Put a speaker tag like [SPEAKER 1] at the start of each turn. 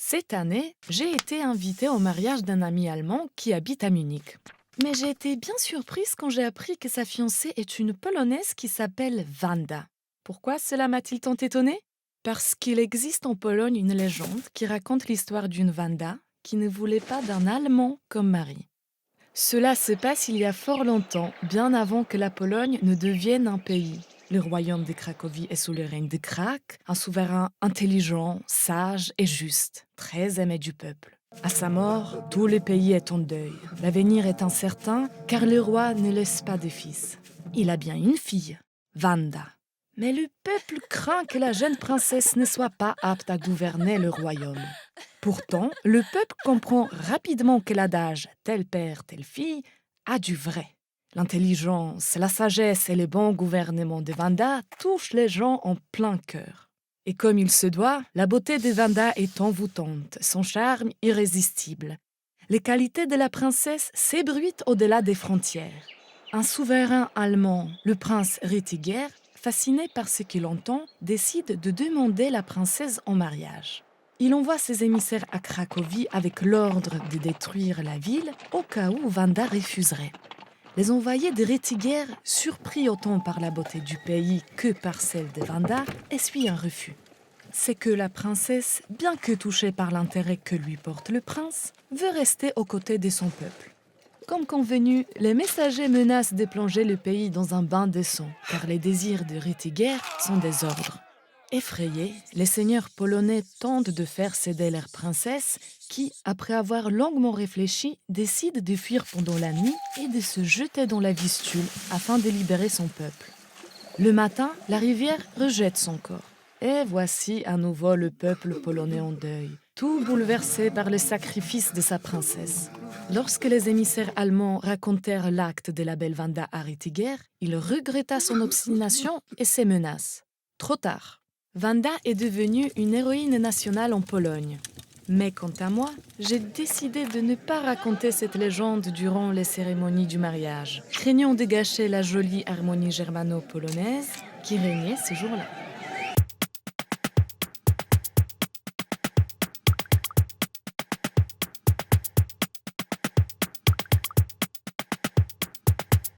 [SPEAKER 1] Cette année, j'ai été invitée au mariage d'un ami allemand qui habite à Munich. Mais j'ai été bien surprise quand j'ai appris que sa fiancée est une Polonaise qui s'appelle Wanda. Pourquoi cela m'a-t-il tant étonnée? Parce qu'il existe en Pologne une légende qui raconte l'histoire d'une Wanda qui ne voulait pas d'un Allemand comme mari. Cela se passe il y a fort longtemps, bien avant que la Pologne ne devienne un pays. Le royaume de Cracovie est sous le règne de Krak, un souverain intelligent, sage et juste, très aimé du peuple. À sa mort, tout le pays est en deuil. L'avenir est incertain car le roi ne laisse pas de fils. Il a bien une fille, Wanda. Mais le peuple craint que la jeune princesse ne soit pas apte à gouverner le royaume. Pourtant, le peuple comprend rapidement que l'adage « tel père, telle fille » a du vrai. L'intelligence, la sagesse et le bon gouvernement de Wanda touchent les gens en plein cœur. Et comme il se doit, la beauté de Wanda est envoûtante, son charme irrésistible. Les qualités de la princesse s'ébruitent au-delà des frontières. Un souverain allemand, le prince Rüdiger, fasciné par ce qu'il entend, décide de demander la princesse en mariage. Il envoie ses émissaires à Cracovie avec l'ordre de détruire la ville au cas où Wanda refuserait. Les envoyés de Rüdiger, surpris autant par la beauté du pays que par celle de Wanda, essuient un refus. C'est que la princesse, bien que touchée par l'intérêt que lui porte le prince, veut rester aux côtés de son peuple. Comme convenu, les messagers menacent de plonger le pays dans un bain de sang, car les désirs de Rüdiger sont des ordres. Effrayés, les seigneurs polonais tentent de faire céder leur princesse, qui, après avoir longuement réfléchi, décide de fuir pendant la nuit et de se jeter dans la Vistule afin de libérer son peuple. Le matin, la rivière rejette son corps. Et voici à nouveau le peuple polonais en deuil, tout bouleversé par le sacrifice de sa princesse. Lorsque les émissaires allemands racontèrent l'acte de la belle Wanda à Rüdiger, il regretta son obstination et ses menaces. Trop tard. Wanda est devenue une héroïne nationale en Pologne. Mais quant à moi, j'ai décidé de ne pas raconter cette légende durant les cérémonies du mariage, craignant de gâcher la jolie harmonie germano-polonaise qui régnait ce jour-là.